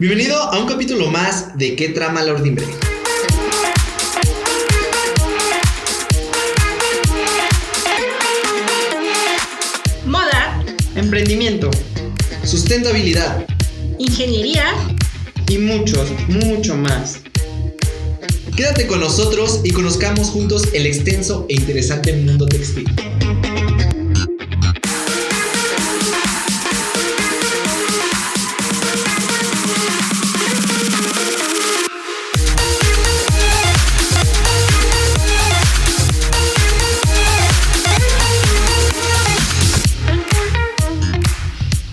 Bienvenido a un capítulo más de ¿Qué trama la urdimbre? Moda, Emprendimiento, sustentabilidad ingeniería. y mucho más. Quédate con nosotros y conozcamos juntos el extenso e interesante mundo textil.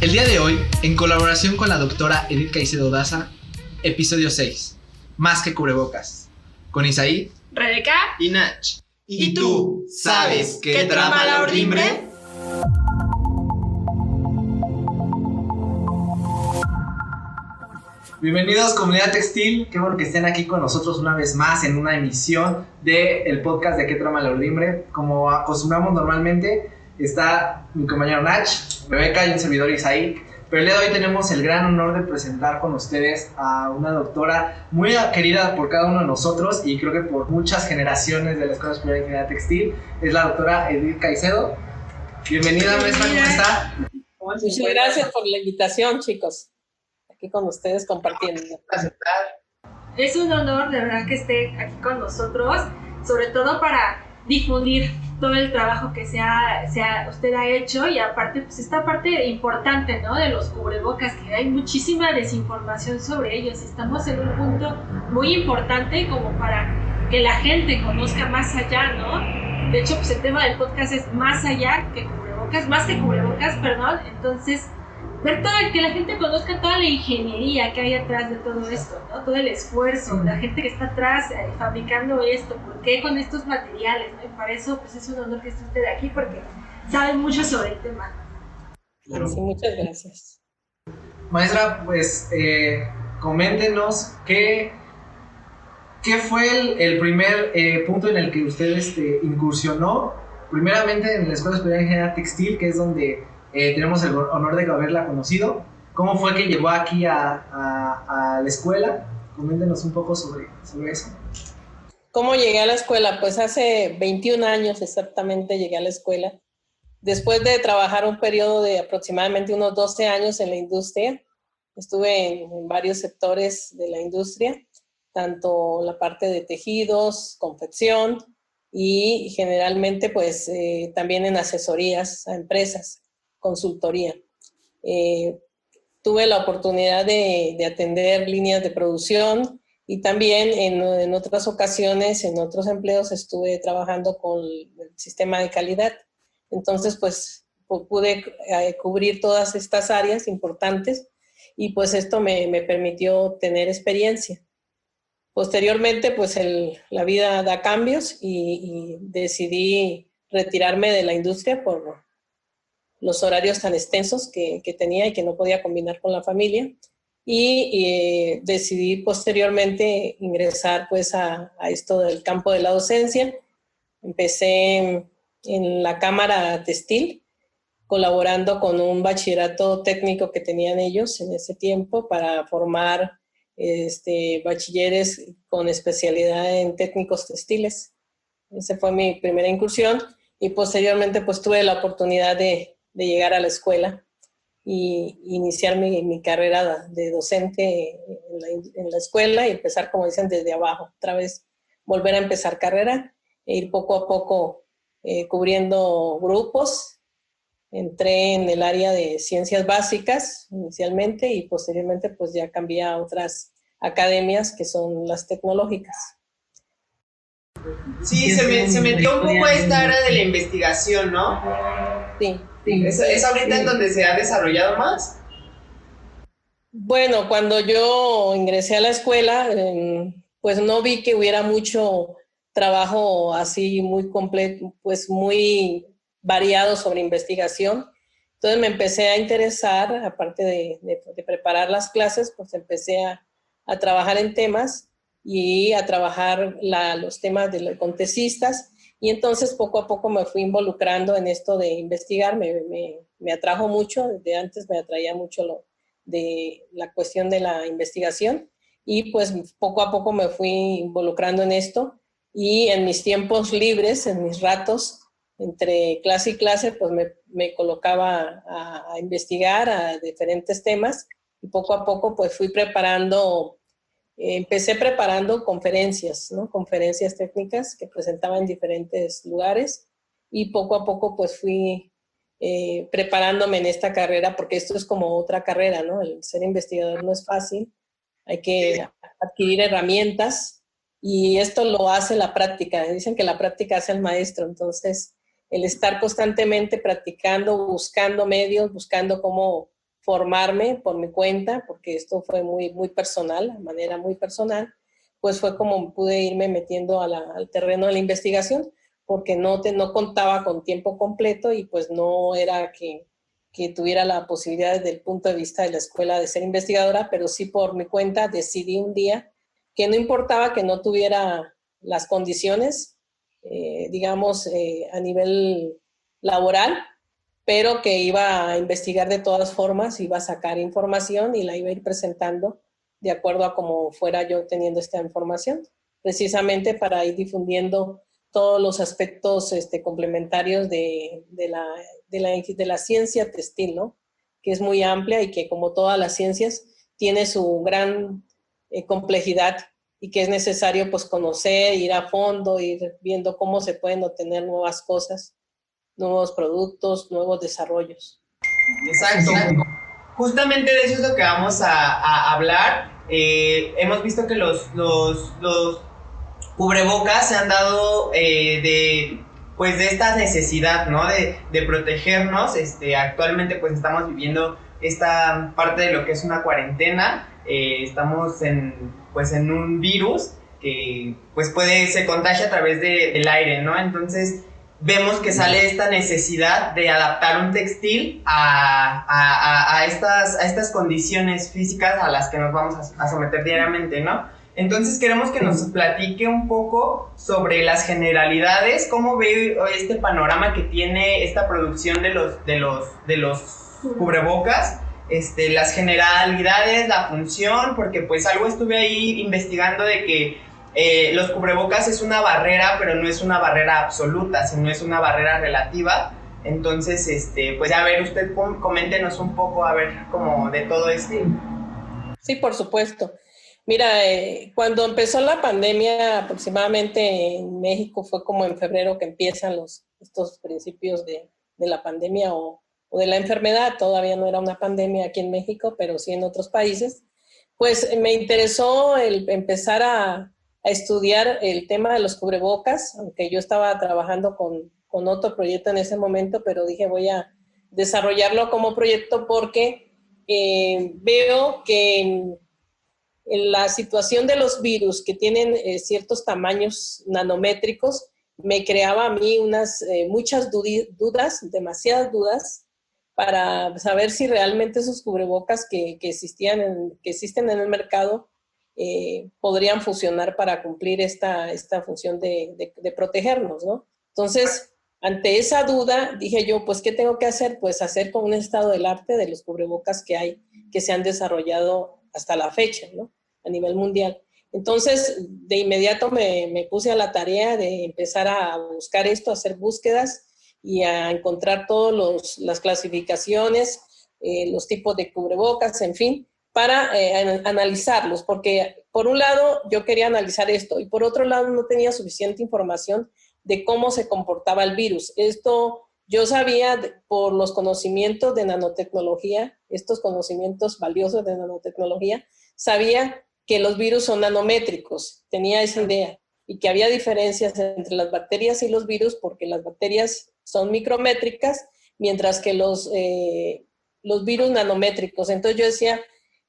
El día de hoy, en colaboración con la doctora Edith Caicedo Daza, episodio 6, Más que cubrebocas, con Isaí Rebeca. y Nach. ¿Y tú sabes qué trama la urdimbre? Bienvenidos comunidad textil, qué bueno que estén aquí con nosotros una vez más en una emisión del podcast de ¿Qué trama la urdimbre? Como acostumbramos normalmente, está mi compañero Nach, Rebeca y un servidor Isaí. Pero el día de hoy tenemos el gran honor de presentar con ustedes a una doctora muy querida por cada uno de nosotros y creo que por muchas generaciones de la Escuela Superior de Ingeniería Textil. Es la doctora Edith Caicedo. Bienvenida, maestra, ¿cómo está? Muchas gracias por la invitación, chicos. Aquí con ustedes compartiendo. Es un honor de verdad que esté aquí con nosotros, sobre todo para difundir todo el trabajo que usted ha hecho y aparte pues esta parte importante, ¿no? De los cubrebocas, que hay muchísima desinformación sobre ellos. Estamos en un punto muy importante como para que la gente conozca más allá, ¿no? De hecho, pues el tema del podcast es más allá que cubrebocas, más que cubrebocas, perdón. Entonces, ver que la gente conozca toda la ingeniería que hay atrás de todo esto, ¿no? Todo el esfuerzo, la gente que está atrás fabricando esto, por qué con estos materiales, ¿no? Y para eso pues es un honor que esté usted aquí porque sabe mucho sobre el tema. Sí, muchas gracias. Maestra, pues coméntenos qué fue el primer punto en el que usted incursionó, primeramente en la Escuela Superior de Ingeniería Textil, que es donde tenemos el honor de haberla conocido. ¿Cómo fue que llegó aquí a la escuela? Coméntenos un poco sobre eso. ¿Cómo llegué a la escuela? Pues hace 21 años exactamente llegué a la escuela. Después de trabajar un periodo de aproximadamente unos 12 años en la industria, estuve en varios sectores de la industria, tanto la parte de tejidos, confección y generalmente pues también en asesorías a empresas, consultoría. Tuve la oportunidad de atender líneas de producción y también en otras ocasiones, en otros empleos, estuve trabajando con el sistema de calidad. Entonces, pues pude cubrir todas estas áreas importantes y pues esto me permitió tener experiencia. Posteriormente, pues la vida da cambios y decidí retirarme de la industria por los horarios tan extensos que tenía y que no podía combinar con la familia. Y decidí posteriormente ingresar pues a esto del campo de la docencia. Empecé en la Cámara Textil, colaborando con un bachillerato técnico que tenían ellos en ese tiempo para formar bachilleres con especialidad en técnicos textiles. Esa fue mi primera incursión y posteriormente pues tuve la oportunidad de llegar a la escuela y iniciar mi carrera de docente en la escuela y empezar, como dicen, desde abajo, otra vez volver a empezar carrera e ir poco a poco cubriendo grupos. Entré en el área de ciencias básicas inicialmente y posteriormente pues ya cambié a otras academias que son las tecnológicas. Sí, se metió un poco a esta área de la investigación, ¿no? Sí. ¿Es ahorita en donde se ha desarrollado más? Bueno, cuando yo ingresé a la escuela, pues no vi que hubiera mucho trabajo así muy completo, pues muy variado sobre investigación. Entonces me empecé a interesar, aparte de preparar las clases, pues empecé a trabajar en temas y a trabajar los temas con tesistas. Y entonces poco a poco me fui involucrando en esto de investigar, me atrajo mucho, desde antes me atraía mucho de la cuestión de la investigación y pues poco a poco me fui involucrando en esto y en mis tiempos libres, en mis ratos, entre clase y clase, pues me colocaba a investigar a diferentes temas y poco a poco pues fui preparando, empecé preparando conferencias, ¿no? Conferencias técnicas que presentaba en diferentes lugares y poco a poco pues fui preparándome en esta carrera, porque esto es como otra carrera, ¿no? El ser investigador no es fácil, hay que adquirir herramientas y esto lo hace la práctica. Dicen que la práctica hace al maestro, entonces el estar constantemente practicando, buscando medios, buscando cómo formarme por mi cuenta, porque esto fue muy, muy personal, de manera muy personal, pues fue como pude irme metiendo al terreno de la investigación, porque no contaba con tiempo completo y pues no era que tuviera la posibilidad desde el punto de vista de la escuela de ser investigadora, pero sí por mi cuenta decidí un día que no importaba que no tuviera las condiciones, digamos, a nivel laboral, pero que iba a investigar de todas formas, iba a sacar información y la iba a ir presentando de acuerdo a cómo fuera yo teniendo esta información, precisamente para ir difundiendo todos los aspectos complementarios de la ciencia textil, ¿no? Que es muy amplia y que, como todas las ciencias, tiene su gran complejidad y que es necesario pues conocer, ir a fondo, ir viendo cómo se pueden obtener nuevas cosas, nuevos productos, nuevos desarrollos. Exacto. Justamente de eso es lo que vamos a hablar. Hemos visto que los cubrebocas se han dado de esta necesidad, ¿no? De protegernos. Actualmente pues estamos viviendo esta parte de lo que es una cuarentena. Estamos en un virus que pues se contagia a través del aire, ¿no? Entonces vemos que sale esta necesidad de adaptar un textil a estas condiciones físicas a las que nos vamos a someter diariamente, ¿no? Entonces queremos que nos platique un poco sobre las generalidades, cómo ve este panorama que tiene esta producción de los cubrebocas, las generalidades, la función, porque pues algo estuve ahí investigando de que los cubrebocas es una barrera, pero no es una barrera absoluta, sino es una barrera relativa. Entonces, pues a ver, usted coméntenos un poco, a ver, como de todo esto. Sí, por supuesto. Mira, cuando empezó la pandemia, aproximadamente en México fue como en febrero que empiezan estos principios de la pandemia o de la enfermedad. Todavía no era una pandemia aquí en México, pero sí en otros países. Pues me interesó el empezar a estudiar el tema de los cubrebocas, aunque yo estaba trabajando con otro proyecto en ese momento, pero dije voy a desarrollarlo como proyecto porque veo que en la situación de los virus que tienen ciertos tamaños nanométricos, me creaba a mí muchas dudas, demasiadas dudas, para saber si realmente esos cubrebocas que existen en el mercado podrían funcionar para cumplir esta función de protegernos, ¿no? Entonces, ante esa duda, dije yo, pues, ¿qué tengo que hacer? Pues hacer con un estado del arte de los cubrebocas que se han desarrollado hasta la fecha, ¿no? A nivel mundial. Entonces, de inmediato me puse a la tarea de empezar a buscar esto, a hacer búsquedas y a encontrar todas las clasificaciones, los tipos de cubrebocas, en fin, para analizarlos, porque por un lado yo quería analizar esto y por otro lado no tenía suficiente información de cómo se comportaba el virus. Esto yo sabía por los conocimientos de nanotecnología, estos conocimientos valiosos de nanotecnología, sabía que los virus son nanométricos, tenía esa idea, y que había diferencias entre las bacterias y los virus porque las bacterias son micrométricas, mientras que los virus nanométricos. Entonces yo decía,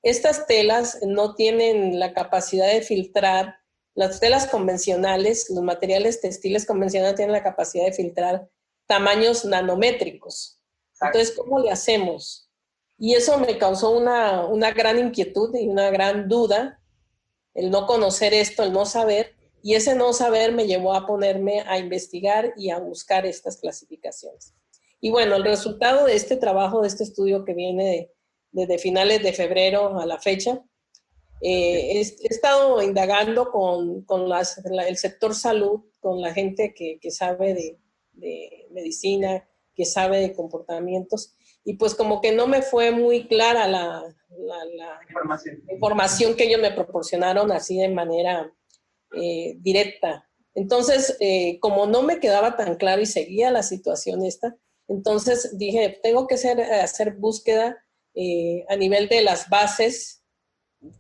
estas telas no tienen la capacidad de filtrar, las telas convencionales, los materiales textiles convencionales tienen la capacidad de filtrar tamaños nanométricos. Entonces, ¿cómo le hacemos? Y eso me causó una gran inquietud y una gran duda, el no conocer esto, el no saber, y ese no saber me llevó a ponerme a investigar y a buscar estas clasificaciones. Y bueno, el resultado de este trabajo, de este estudio que viene desde finales de febrero a la fecha. He estado indagando con el sector salud, con la gente que sabe de medicina, que sabe de comportamientos, y pues como que no me fue muy clara la información que ellos me proporcionaron así de manera directa. Entonces, como no me quedaba tan claro y seguía la situación esta, entonces dije, tengo que hacer búsqueda a nivel de las bases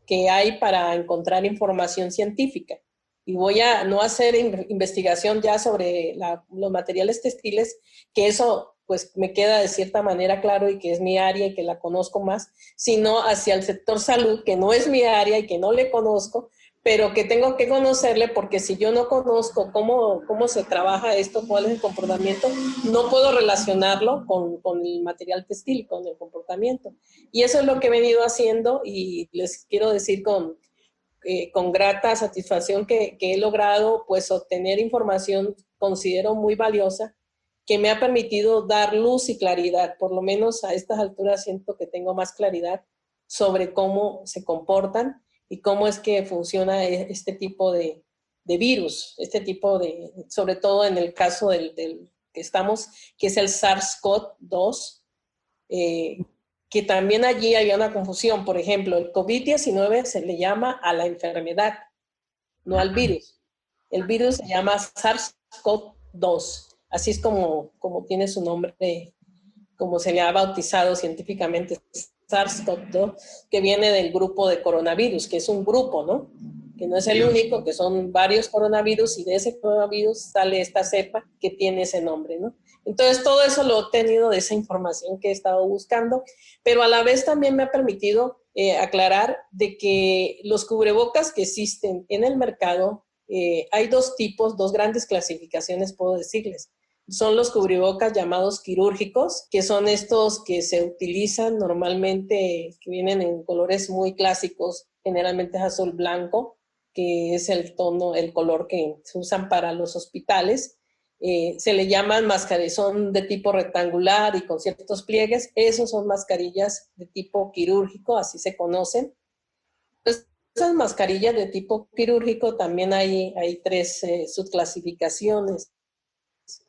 que hay para encontrar información científica. Y voy a no hacer investigación ya sobre los materiales textiles, que eso pues me queda de cierta manera claro y que es mi área y que la conozco más, sino hacia el sector salud, que no es mi área y que no le conozco, pero que tengo que conocerle, porque si yo no conozco cómo se trabaja esto, cuál es el comportamiento, no puedo relacionarlo con el material textil, con el comportamiento. Y eso es lo que he venido haciendo, y les quiero decir con grata satisfacción que he logrado pues obtener información, considero muy valiosa, que me ha permitido dar luz y claridad. Por lo menos a estas alturas siento que tengo más claridad sobre cómo se comportan y cómo es que funciona este tipo de virus, sobre todo en el caso del que estamos, que es el SARS-CoV-2, que también allí había una confusión. Por ejemplo, el COVID-19 se le llama a la enfermedad, no al virus. El virus se llama SARS-CoV-2, así es como tiene su nombre, como se le ha bautizado científicamente, SARS-CoV-2, que viene del grupo de coronavirus, que es un grupo, ¿no? Que no es el único, que son varios coronavirus, y de ese coronavirus sale esta cepa que tiene ese nombre, ¿no? Entonces, todo eso lo he obtenido de esa información que he estado buscando, pero a la vez también me ha permitido aclarar de que los cubrebocas que existen en el mercado, hay dos tipos, dos grandes clasificaciones, puedo decirles. Son los cubrebocas llamados quirúrgicos, que son estos que se utilizan normalmente, que vienen en colores muy clásicos, generalmente es azul blanco, que es el color que se usan para los hospitales. Se le llaman mascarillas, son de tipo rectangular y con ciertos pliegues. Esos son mascarillas de tipo quirúrgico, así se conocen. Entonces, esas mascarillas de tipo quirúrgico también hay tres subclasificaciones,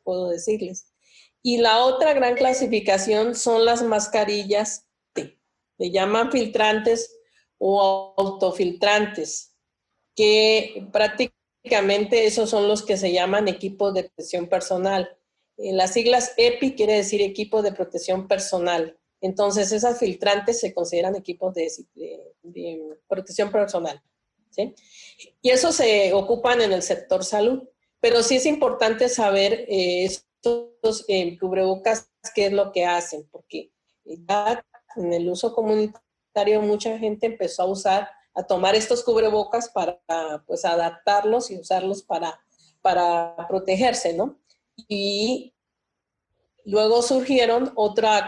puedo decirles. Y la otra gran clasificación son las mascarillas, le llaman filtrantes o autofiltrantes, que prácticamente esos son los que se llaman equipos de protección personal. Las siglas EPI quiere decir equipo de protección personal. Entonces, esas filtrantes se consideran equipos de protección personal, ¿sí? Y esos se ocupan en el sector salud. Pero sí es importante saber estos cubrebocas, qué es lo que hacen, porque ya en el uso comunitario mucha gente empezó a tomar estos cubrebocas para pues adaptarlos y usarlos para protegerse, ¿no? Y luego surgieron otra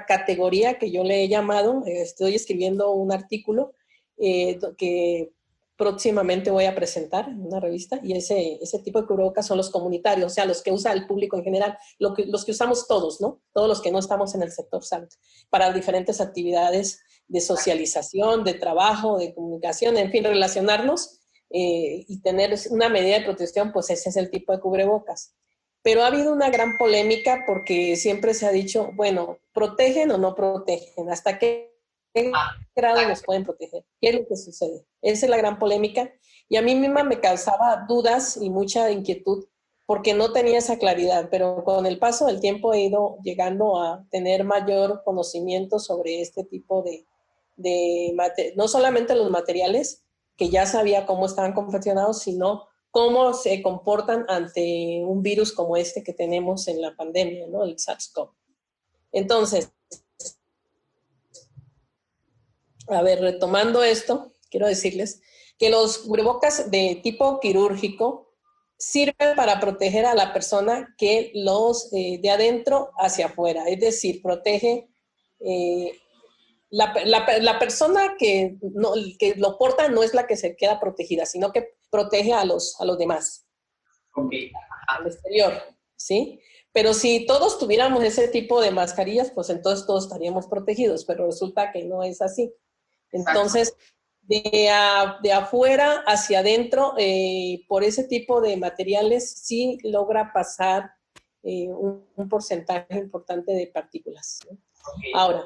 categoría que yo le he llamado, estoy escribiendo un artículo que próximamente voy a presentar en una revista, y ese tipo de cubrebocas son los comunitarios, o sea, los que usa el público en general, los que usamos todos, ¿no? Todos los que no estamos en el sector salud, para diferentes actividades de socialización, de trabajo, de comunicación, en fin, relacionarnos y tener una medida de protección, pues ese es el tipo de cubrebocas. Pero ha habido una gran polémica porque siempre se ha dicho, bueno, ¿protegen o no protegen? ¿Hasta qué grado nos pueden proteger? ¿Qué es lo que sucede? Esa es la gran polémica, y a mí misma me causaba dudas y mucha inquietud porque no tenía esa claridad, pero con el paso del tiempo he ido llegando a tener mayor conocimiento sobre este tipo no solamente los materiales, que ya sabía cómo estaban confeccionados, sino cómo se comportan ante un virus como este que tenemos en la pandemia, ¿no? El SARS-CoV. Entonces, a ver, retomando esto, quiero decirles que los cubrebocas de tipo quirúrgico sirven para proteger a la persona que los de adentro hacia afuera, es decir, protege la persona que lo porta, no es la que se queda protegida, sino que protege a los demás, al exterior, ¿sí? Pero si todos tuviéramos ese tipo de mascarillas, pues entonces todos estaríamos protegidos, pero resulta que no es así. Entonces, de afuera hacia adentro, por ese tipo de materiales, sí logra pasar un porcentaje importante de partículas, ¿no? Okay. Ahora,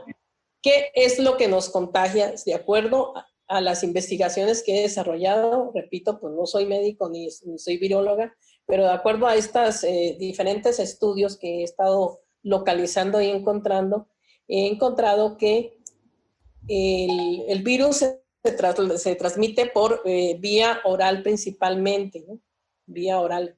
¿qué es lo que nos contagia? De acuerdo a las investigaciones que he desarrollado, repito, pues no soy médico ni soy viróloga, pero de acuerdo a estos diferentes estudios que he estado localizando y encontrando, he encontrado que el virus se transmite por vía oral principalmente, ¿no? Vía oral.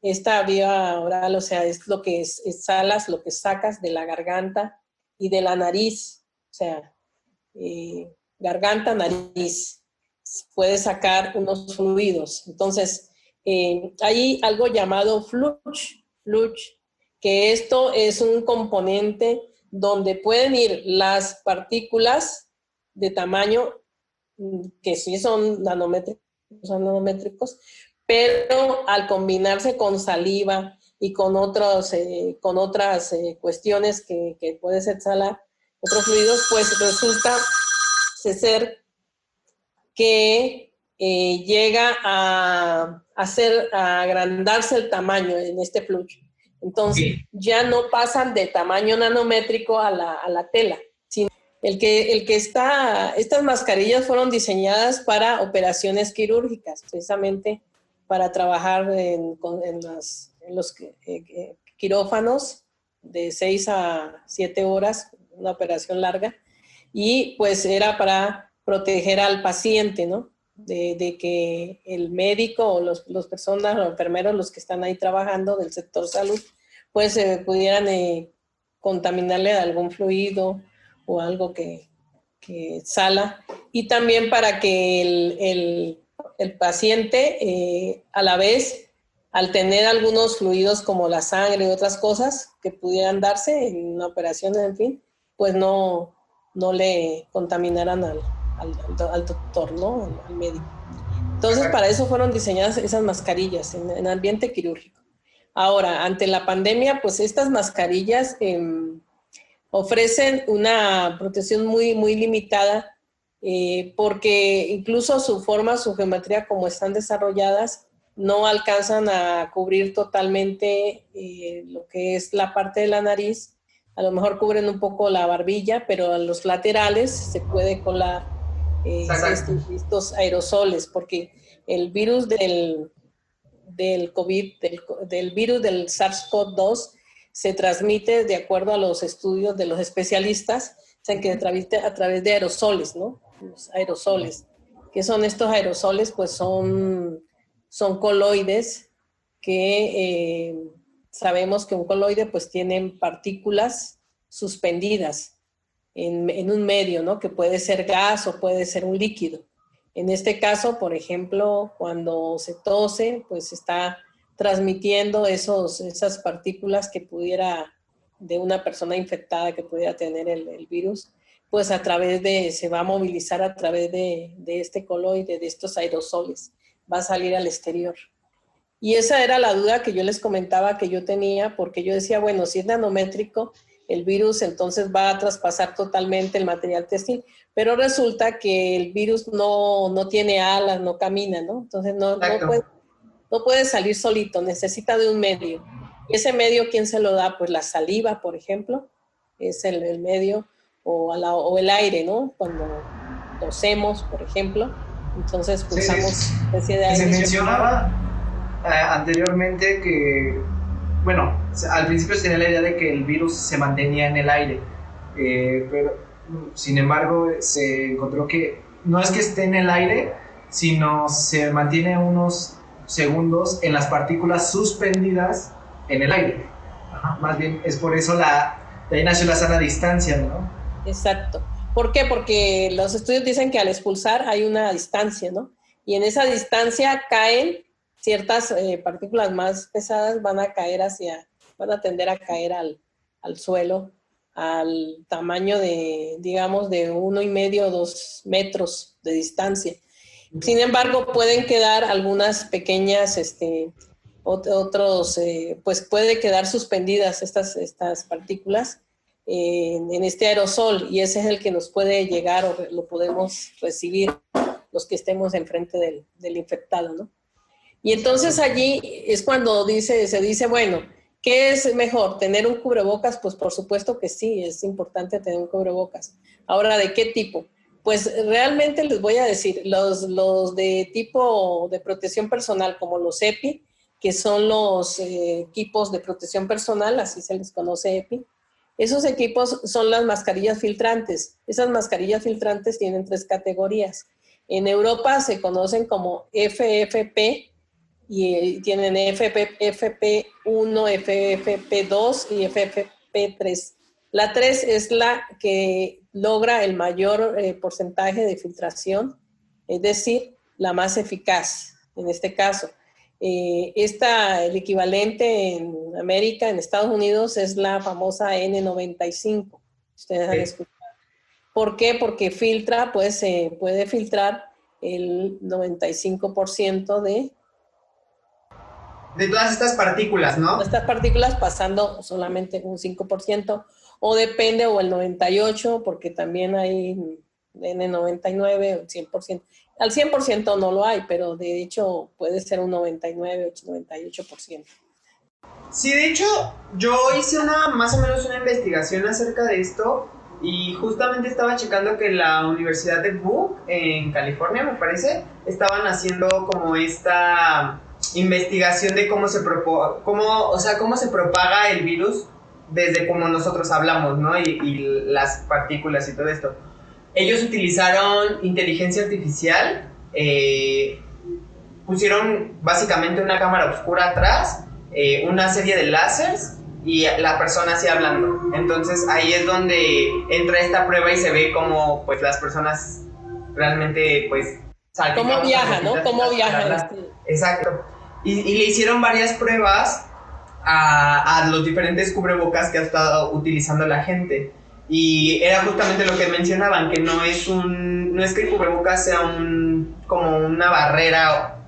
Esta vía oral, o sea, es lo que exhalas, lo que sacas de la garganta y de la nariz, o sea, garganta, nariz. Puedes sacar unos fluidos. Entonces, hay algo llamado fluch, que esto es un componente donde pueden ir las partículas de tamaño que sí son nanométricos, pero al combinarse con saliva y con otras cuestiones que puedes exhalar, otros fluidos, pues resulta ser que llega a agrandarse el tamaño en este flujo. Entonces, ya no pasan de tamaño nanométrico a la tela. Estas mascarillas fueron diseñadas para operaciones quirúrgicas, precisamente para trabajar en los quirófanos de 6 a 7 horas, una operación larga, y pues era para proteger al paciente, ¿no? De que el médico o los personas, los enfermeros, los que están ahí trabajando del sector salud, pues pudieran contaminarle de algún fluido o algo que exhala, y también para que el paciente a la vez, al tener algunos fluidos como la sangre y otras cosas que pudieran darse en una operación, en fin, pues no le contaminaran al doctor, ¿no? Al médico. Entonces, para eso fueron diseñadas esas mascarillas en ambiente quirúrgico. Ahora, ante la pandemia, pues estas mascarillas ofrecen una protección muy, muy limitada, porque incluso su forma, su geometría, como están desarrolladas, no alcanzan a cubrir totalmente lo que es la parte de la nariz. A lo mejor cubren un poco la barbilla, pero a los laterales se puede colar estos aerosoles, porque el virus del COVID, del virus del SARS-CoV-2, se transmite, de acuerdo a los estudios de los especialistas, que a través de aerosoles, ¿no? Los aerosoles. ¿Qué son estos aerosoles? Pues son coloides que sabemos que un coloide pues tienen partículas suspendidas en un medio, ¿no? Que puede ser gas o puede ser un líquido. En este caso, por ejemplo, cuando se tose, pues está transmitiendo esas partículas que pudiera, de una persona infectada que pudiera tener el virus, pues se va a movilizar a través de este coloide, de estos aerosoles, va a salir al exterior. Y esa era la duda que yo les comentaba que yo tenía, porque yo decía, bueno, si es nanométrico, el virus entonces va a traspasar totalmente el material textil, pero resulta que el virus no tiene alas, no camina, ¿no? Entonces no puede salir solito, necesita de un medio. ¿Y ese medio quién se lo da? Pues la saliva, por ejemplo, es el medio, o el aire, ¿no? Cuando tosemos, por ejemplo, entonces usamos especie de aire. Se mencionaba anteriormente que, bueno, al principio se tenía la idea de que el virus se mantenía en el aire, pero sin embargo se encontró que no es que esté en el aire, sino se mantiene unos segundos en las partículas suspendidas en el aire. Ajá, más bien es por eso de ahí nació la sana distancia, ¿no? Exacto. ¿Por qué? Porque los estudios dicen que al expulsar hay una distancia, ¿no? Y en esa distancia caen ciertas partículas más pesadas, van a tender a caer al suelo, al tamaño de, digamos, de 1,5 o 2 metros de distancia. Sin embargo, pueden quedar algunas pequeñas otros, pues puede quedar suspendidas estas partículas en este aerosol, y ese es el que nos puede llegar o lo podemos recibir los que estemos enfrente del infectado, ¿no? Y entonces allí es cuando se dice, bueno, ¿qué es mejor? ¿Tener un cubrebocas? Pues por supuesto que sí, es importante tener un cubrebocas. Ahora, ¿de qué tipo? Pues realmente les voy a decir, los de tipo de protección personal, como los EPI, que son los equipos de protección personal, así se les conoce EPI, esos equipos son las mascarillas filtrantes. Esas mascarillas filtrantes tienen 3 categorías. En Europa se conocen como FFP, y tienen FFP1, FFP2 y FFP3. La 3 es la que logra el mayor porcentaje de filtración, es decir, la más eficaz en este caso. El equivalente en América, en Estados Unidos, es la famosa N95. Ustedes han escuchado. ¿Por qué? Porque filtra, pues puede filtrar el 95% de todas estas partículas, ¿no? Estas partículas, pasando solamente un 5%, o depende, o el 98%, porque también hay N99, el 100%. Al 100% no lo hay, pero de hecho puede ser un 99, 98%. Sí, de hecho, yo hice más o menos una investigación acerca de esto, y justamente estaba checando que la Universidad de Buck, en California, me parece, estaban haciendo como esta investigación de cómo se propaga el virus desde como nosotros hablamos, ¿no? Y las partículas y todo esto. Ellos utilizaron inteligencia artificial, pusieron básicamente una cámara oscura atrás, una serie de láseres, y la persona así hablando. Entonces ahí es donde entra esta prueba y se ve cómo pues las personas realmente pues cómo viaja, ¿no? Cómo viaja. Exacto. Y le hicieron varias pruebas a los diferentes cubrebocas que ha estado utilizando la gente. Y era justamente lo que mencionaban, que no es que el cubrebocas sea como una barrera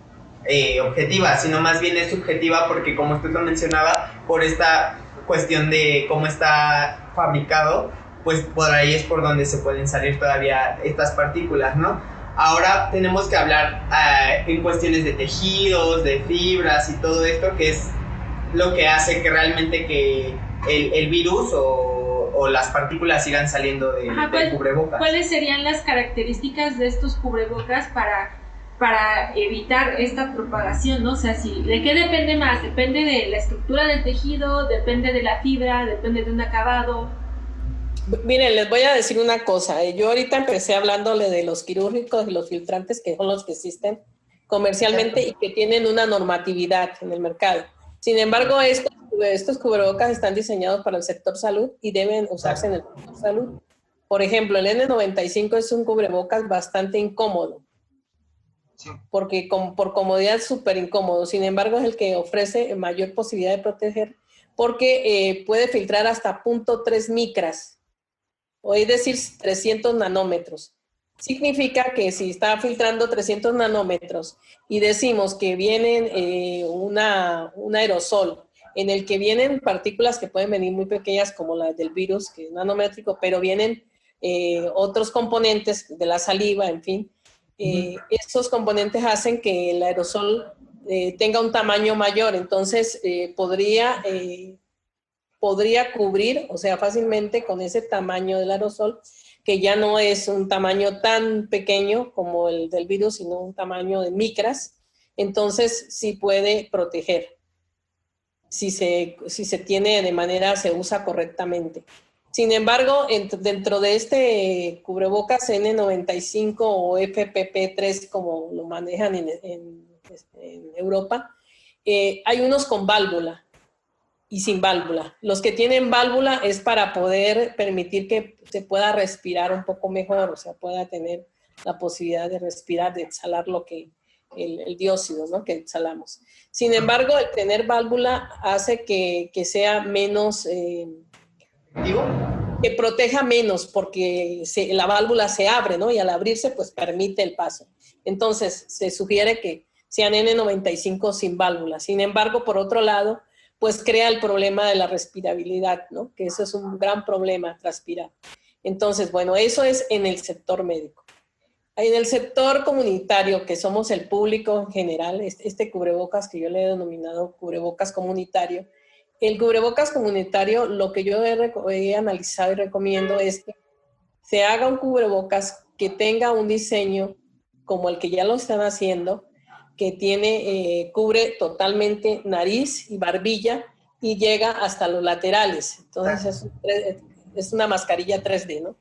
objetiva, sino más bien es subjetiva, porque como usted lo mencionaba, por esta cuestión de cómo está fabricado, pues por ahí es por donde se pueden salir todavía estas partículas, ¿no? Ahora tenemos que hablar en cuestiones de tejidos, de fibras y todo esto, que es lo que hace que realmente que el virus o las partículas sigan saliendo del cubrebocas. ¿Cuáles serían las características de estos cubrebocas para evitar esta propagación, ¿no? O sea, ¿de qué depende más? ¿Depende de la estructura del tejido? ¿Depende de la fibra? ¿Depende de un acabado? Miren, les voy a decir una cosa. Yo ahorita empecé hablándole de los quirúrgicos y los filtrantes, que son los que existen comercialmente y que tienen una normatividad en el mercado. Sin embargo, estos cubrebocas están diseñados para el sector salud y deben usarse en el sector salud. Por ejemplo, el N95 es un cubrebocas bastante incómodo. Sí. Porque por comodidad es súper incómodo. Sin embargo, es el que ofrece mayor posibilidad de proteger, porque puede filtrar hasta 0.3 micras. O es decir, 300 nanómetros. Significa que si está filtrando 300 nanómetros y decimos que vienen un aerosol en el que vienen partículas que pueden venir muy pequeñas como las del virus, que es nanométrico, pero vienen otros componentes de la saliva, en fin. Estos componentes hacen que el aerosol tenga un tamaño mayor, entonces podría cubrir, o sea, fácilmente con ese tamaño del aerosol, que ya no es un tamaño tan pequeño como el del virus, sino un tamaño de micras, entonces sí puede proteger, si se tiene de manera, se usa correctamente. Sin embargo, dentro de este cubrebocas N95 o FFP3, como lo manejan en Europa, hay unos con válvula y sin válvula. Los que tienen válvula es para poder permitir que se pueda respirar un poco mejor, o sea, pueda tener la posibilidad de respirar, de exhalar el dióxido, ¿no?, que exhalamos. Sin embargo, el tener válvula hace que sea menos, que proteja menos, porque la válvula se abre, ¿no?, y al abrirse, pues permite el paso. Entonces, se sugiere que sean N95 sin válvulas. Sin embargo, por otro lado, pues crea el problema de la respirabilidad, ¿no? Que eso es un gran problema, transpirar. Entonces, bueno, eso es en el sector médico. En el sector comunitario, que somos el público en general, este cubrebocas que yo le he denominado cubrebocas comunitario, el cubrebocas comunitario, lo que yo he analizado y recomiendo es que se haga un cubrebocas que tenga un diseño como el que ya lo están haciendo, que cubre totalmente nariz y barbilla y llega hasta los laterales. Entonces es una mascarilla 3D, ¿no?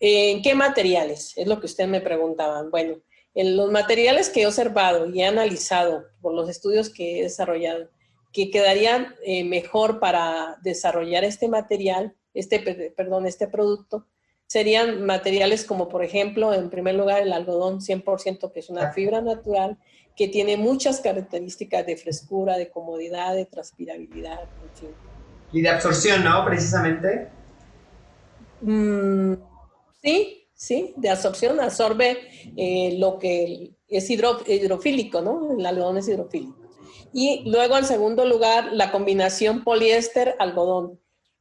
¿En qué materiales? Es lo que ustedes me preguntaban. Bueno, en los materiales que he observado y he analizado por los estudios que he desarrollado, que quedarían mejor para desarrollar este material, este producto, serían materiales como, por ejemplo, en primer lugar, el algodón 100%, que es una fibra natural, que tiene muchas características de frescura, de comodidad, de transpirabilidad, en fin. Y de absorción, ¿no? Precisamente. Sí, de absorción, absorbe lo que es hidrofílico, ¿no? El algodón es hidrofílico. Y luego, en segundo lugar, la combinación poliéster-algodón.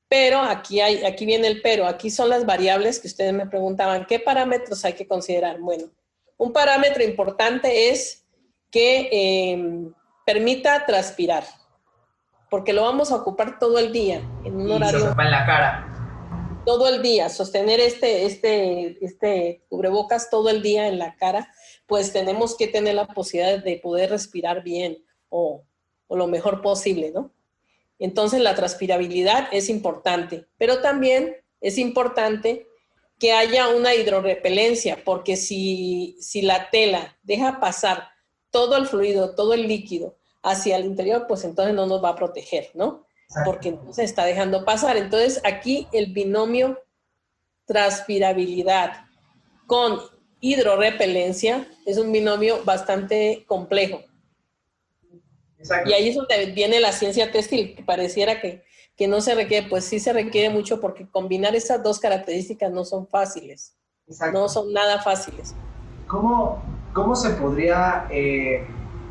Pero aquí viene el pero, aquí son las variables que ustedes me preguntaban, ¿qué parámetros hay que considerar? Bueno, un parámetro importante es que permita transpirar, porque lo vamos a ocupar todo el día, en un horario. Se en la cara. Todo el día, sostener este cubrebocas todo el día en la cara, pues tenemos que tener la posibilidad de poder respirar bien o lo mejor posible, ¿no? Entonces la transpirabilidad es importante, pero también es importante que haya una hidrorrepelencia, porque si la tela deja pasar todo el fluido, todo el líquido hacia el interior, pues entonces no nos va a proteger, ¿no? Porque entonces está dejando pasar. Entonces aquí el binomio transpirabilidad con hidrorrepelencia es un binomio bastante complejo. Exacto. Y ahí es donde viene la ciencia textil, que pareciera que no se requiere, pues sí se requiere mucho, porque combinar esas dos características no son fáciles. Exacto. No son nada fáciles. ¿Cómo se podría,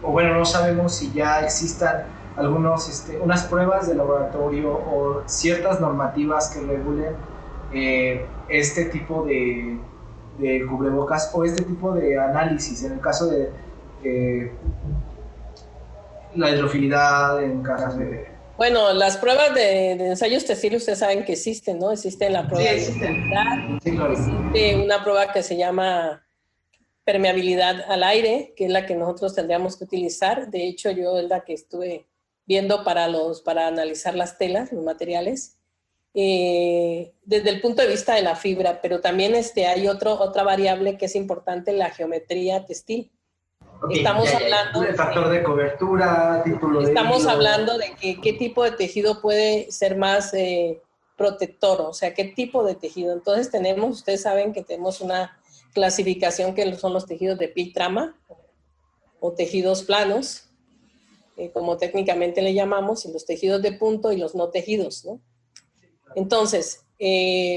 o bueno, no sabemos si ya existan unas pruebas de laboratorio o ciertas normativas que regulen este tipo de cubrebocas o este tipo de análisis en el caso de la hidrofilidad, en caso de... Bueno, las pruebas de ensayos textiles ustedes saben que existen, ¿no? Existe la prueba de hidrofilidad, existe una prueba que se llama permeabilidad al aire, que es la que nosotros tendríamos que utilizar. De hecho, yo es la que estuve viendo para analizar las telas, los materiales, desde el punto de vista de la fibra, pero también hay otra variable que es importante, la geometría textil. Okay, estamos hablando del factor de cobertura, título de estamos hablando de qué tipo de tejido puede ser más protector, o sea, qué tipo de tejido. Entonces ustedes saben que tenemos una clasificación que son los tejidos de piel trama o tejidos planos, como técnicamente le llamamos, y los tejidos de punto y los no tejidos, ¿no? Entonces,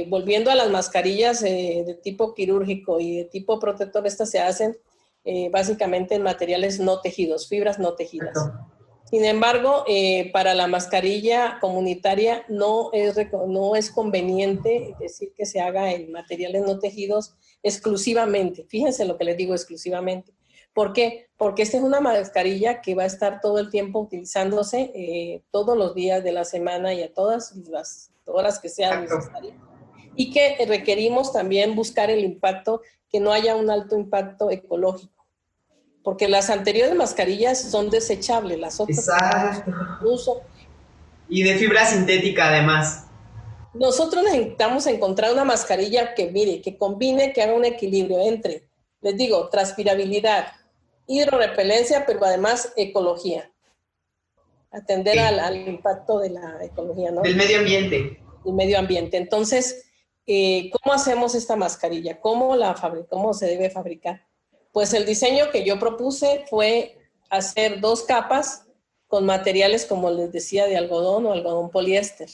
volviendo a las mascarillas de tipo quirúrgico y de tipo protector, estas se hacen básicamente en materiales no tejidos, fibras no tejidas. Sin embargo, para la mascarilla comunitaria no es conveniente decir que se haga en materiales no tejidos exclusivamente. Fíjense lo que les digo, exclusivamente. ¿Por qué? Porque esta es una mascarilla que va a estar todo el tiempo utilizándose todos los días de la semana y a todas las horas que sean necesarias. Y que requerimos también buscar el impacto, que no haya un alto impacto ecológico. Porque las anteriores mascarillas son desechables, las otras... Exacto. Uso. Y de fibra sintética además. Nosotros necesitamos encontrar una mascarilla que combine, que haga un equilibrio entre, les digo, transpirabilidad, hidrorrepelencia, pero además ecología. Atender al impacto de la ecología, ¿no? Del medio ambiente. Del medio ambiente. Entonces, ¿cómo hacemos esta mascarilla? ¿Cómo se debe fabricar? Pues el diseño que yo propuse fue hacer 2 capas con materiales, como les decía, de algodón o algodón poliéster,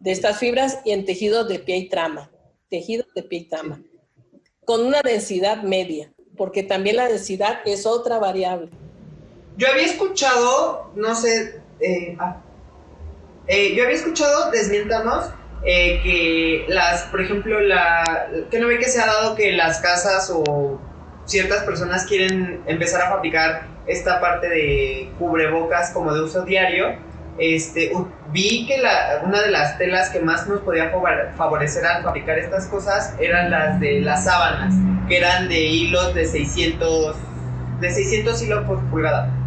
de estas fibras, y en tejidos de pie y trama, con una densidad media. porque también la densidad es otra variable. Yo había escuchado, no sé, yo había escuchado, desmiéntanos, que por ejemplo, que no ve que se ha dado que las casas o ciertas personas quieren empezar a fabricar esta parte de cubrebocas como de uso diario. Vi que una de las telas que más nos podía favorecer al fabricar estas cosas eran las de las sábanas, que eran de hilos de 600 hilos por pulgada.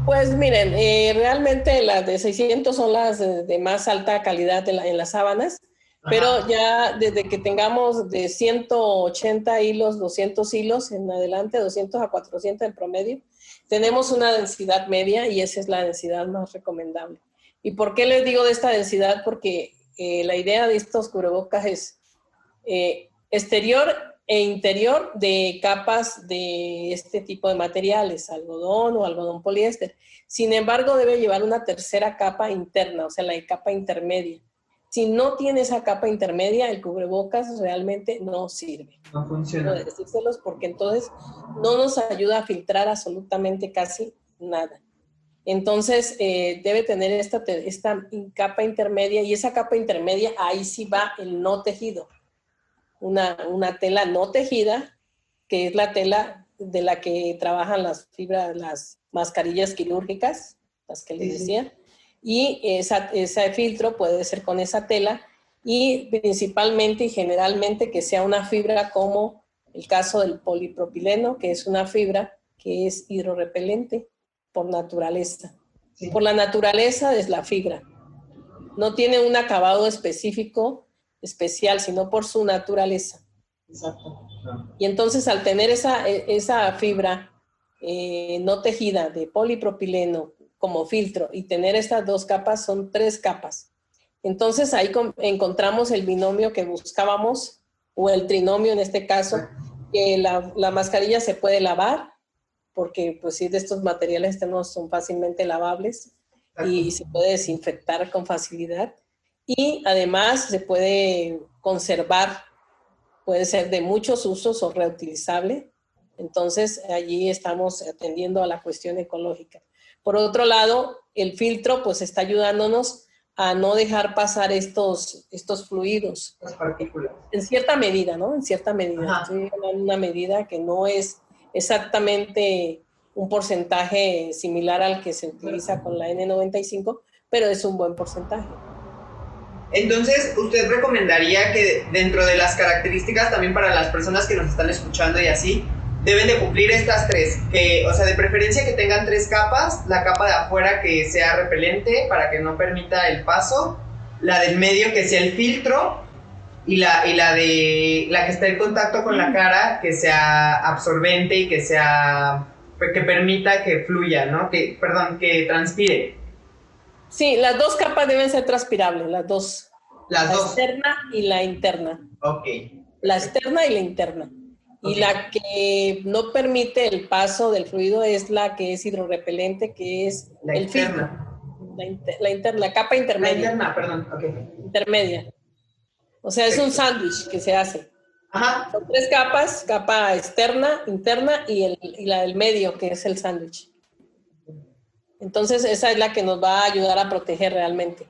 Pues miren, realmente las de 600 son las de más alta calidad en las sábanas, pero ya desde que tengamos de 180 hilos, 200 hilos en adelante, 200 a 400 en promedio, tenemos una densidad media y esa es la densidad más recomendable. ¿Y por qué les digo de esta densidad? Porque la idea de estos cubrebocas es exterior e interior de capas de este tipo de materiales, algodón o algodón poliéster. Sin embargo, debe llevar una tercera capa interna, o sea, la capa intermedia. Si no tiene esa capa intermedia, el cubrebocas realmente no sirve. No funciona. No decírselos porque entonces no nos ayuda a filtrar absolutamente casi nada. Entonces, debe tener esta capa intermedia y esa capa intermedia, ahí sí va el no tejido. Una tela no tejida, que es la tela de la que trabajan las fibras, las mascarillas quirúrgicas, las que les decía, y ese filtro puede ser con esa tela y principalmente y generalmente que sea una fibra como el caso del polipropileno, que es una fibra que es hidrorrepelente por naturaleza. Sí. Por la naturaleza es la fibra. No tiene un acabado específico especial, sino por su naturaleza. Exacto. Y entonces al tener esa fibra no tejida de polipropileno como filtro y tener estas dos capas, son 3 capas. Entonces ahí encontramos el binomio que buscábamos, o el trinomio en este caso, que la mascarilla se puede lavar, porque pues sí, de estos materiales externos son fácilmente lavables y se puede desinfectar con facilidad. Y además se puede conservar, puede ser de muchos usos o reutilizable. Entonces allí estamos atendiendo a la cuestión ecológica. Por otro lado, el filtro pues está ayudándonos a no dejar pasar estos fluidos. Las partículas. En cierta medida, ¿no? En cierta medida. Estoy hablando de una medida que no es exactamente un porcentaje similar al que se utiliza con la N95, pero es un buen porcentaje. Entonces, ¿usted recomendaría que dentro de las características también para las personas que nos están escuchando y así, deben de cumplir estas 3? O sea, de preferencia que tengan 3 capas, la capa de afuera que sea repelente para que no permita el paso, la del medio que sea el filtro y la que está en contacto con la cara que sea absorbente y que permita que fluya, ¿no? Que transpire. Sí, las 2 capas deben ser transpirables, las dos. La externa y la interna. Ok. La externa y la interna. Okay. Y la que no permite el paso del fluido es la que es hidrorrepelente, que es la el interna. La capa intermedia. La interna, perdón, ok. Intermedia. O sea, es un sándwich que se hace. Ajá. Son 3 capas, capa externa, interna y la del medio, que es el sándwich. Entonces, esa es la que nos va a ayudar a proteger realmente.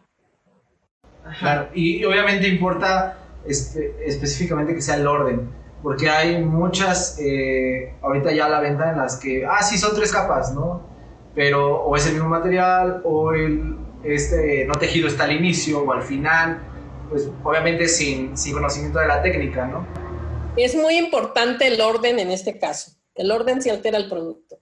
Claro, y obviamente importa específicamente que sea el orden, porque hay muchas, ahorita ya a la venta en las que, sí, son 3 capas, ¿no? Pero o es el mismo material, o no tejido está al inicio o al final, pues obviamente sin conocimiento de la técnica, ¿no? Es muy importante el orden en este caso. El orden sí altera el producto.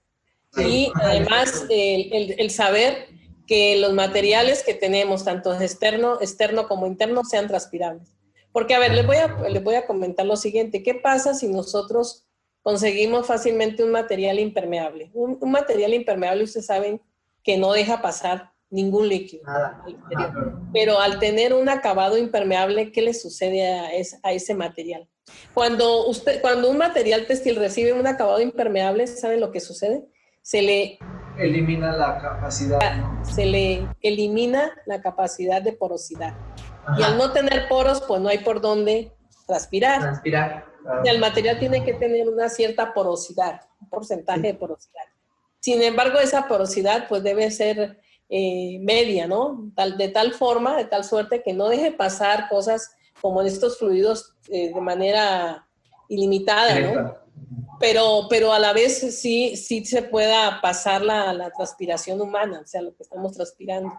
Y además el saber que los materiales que tenemos, tanto externo como interno, sean transpirables. Porque, a ver, les voy a comentar lo siguiente. ¿Qué pasa si nosotros conseguimos fácilmente un material impermeable? Un material impermeable, ustedes saben que no deja pasar ningún líquido al exterior. Pero al tener un acabado impermeable, ¿qué le sucede a ese material? Cuando un material textil recibe un acabado impermeable, ¿saben lo que sucede? Se le elimina la capacidad, ¿no? Se le elimina la capacidad de porosidad. Ajá. Y al no tener poros, pues no hay por dónde transpirar. Transpirar. Claro. Y el material tiene que tener una cierta porosidad, un porcentaje de porosidad. Sin embargo, esa porosidad pues debe ser media, ¿no? De tal forma, de tal suerte que no deje pasar cosas como en estos fluidos de manera ilimitada, ¿no? Pero a la vez sí se pueda pasar la transpiración humana, o sea, lo que estamos transpirando.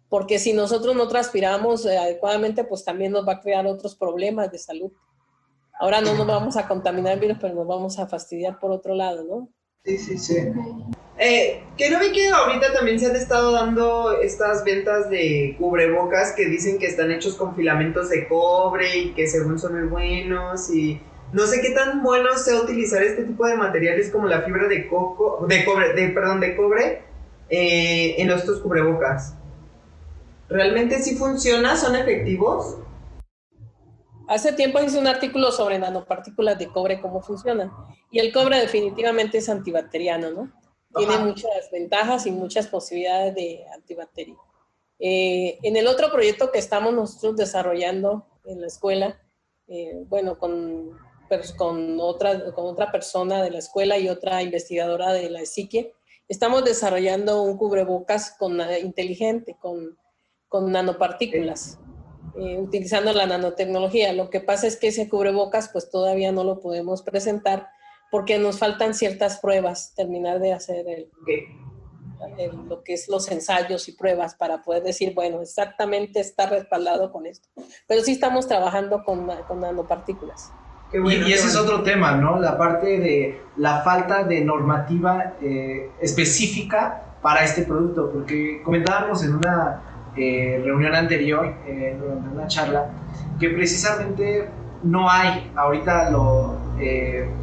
Porque si nosotros no transpiramos adecuadamente, pues también nos va a crear otros problemas de salud. Ahora no nos vamos a contaminar el virus, pero nos vamos a fastidiar por otro lado, ¿no? Sí. Que no vi que ahorita también se han estado dando estas ventas de cubrebocas que dicen que están hechos con filamentos de cobre y que según son muy buenos, y no sé qué tan bueno sea utilizar este tipo de materiales como la fibra de cobre en estos cubrebocas. ¿Realmente sí funciona? ¿Son efectivos? Hace tiempo hice un artículo sobre nanopartículas de cobre, cómo funcionan. Y el cobre definitivamente es antibacteriano, ¿no? Tiene muchas ventajas y muchas posibilidades de antibacteria. En el otro proyecto que estamos nosotros desarrollando en la escuela, bueno, con otra persona de la escuela y otra investigadora de la psique, estamos desarrollando un cubrebocas inteligente, con nanopartículas. Utilizando la nanotecnología. Lo que pasa es que ese cubrebocas pues todavía no lo podemos presentar porque nos faltan ciertas pruebas, terminar de hacer lo que es los ensayos y pruebas para poder decir, bueno, exactamente está respaldado con esto. Pero sí estamos trabajando con nanopartículas. Bueno, y ese es otro tema, ¿no? La parte de la falta de normativa específica para este producto, porque comentábamos en una reunión anterior, durante una charla, que precisamente no hay ahorita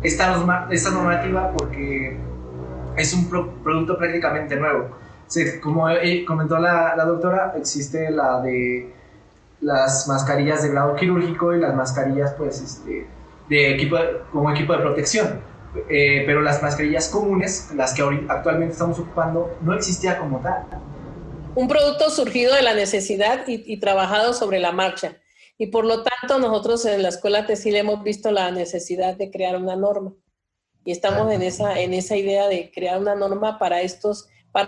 esta normativa porque es un producto prácticamente nuevo. Como comentó la doctora, existe la de las mascarillas de grado quirúrgico y las mascarillas pues como equipo de protección, pero las mascarillas comunes, las que actualmente estamos ocupando, no existía como tal. Un producto surgido de la necesidad y trabajado sobre la marcha. Y por lo tanto, nosotros en la Escuela Textil hemos visto la necesidad de crear una norma. Y estamos en esa idea de crear una norma para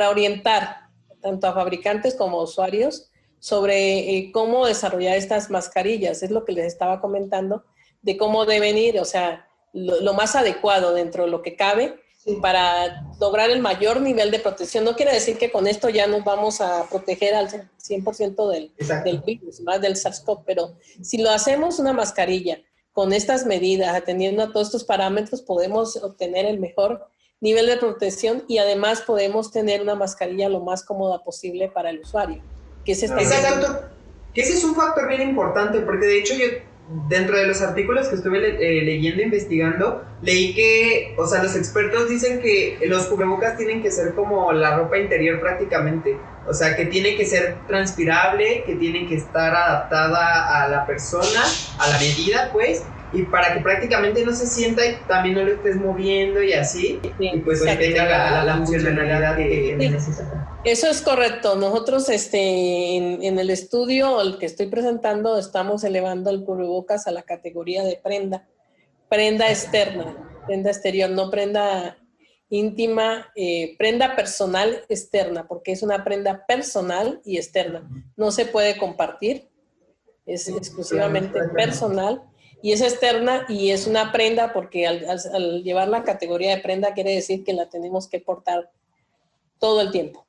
orientar tanto a fabricantes como a usuarios sobre cómo desarrollar estas mascarillas. Es lo que les estaba comentando, de cómo deben ir, o sea, lo más adecuado dentro de lo que cabe, para lograr el mayor nivel de protección. No quiere decir que con esto ya nos vamos a proteger al 100% del virus, más del SARS-CoV, pero si lo hacemos una mascarilla con estas medidas, atendiendo a todos estos parámetros, podemos obtener el mejor nivel de protección y además podemos tener una mascarilla lo más cómoda posible para el usuario. Que ese es un factor bien importante, porque de hecho yo, dentro de los artículos que estuve leyendo, investigando, leí que, o sea, los expertos dicen que los cubrebocas tienen que ser como la ropa interior prácticamente. O sea, que tiene que ser transpirable, que tiene que estar adaptada a la persona, a la medida, pues, y para que prácticamente no se sienta y también no lo estés moviendo y así, y pues tenga la funcionalidad que necesita. Eso es correcto. Nosotros en el estudio al que estoy presentando estamos elevando el cubrebocas a la categoría de prenda externa, prenda exterior, no prenda íntima, prenda personal externa, porque es una prenda personal y externa. No se puede compartir, es exclusivamente personal y es externa y es una prenda porque al llevar la categoría de prenda quiere decir que la tenemos que portar todo el tiempo.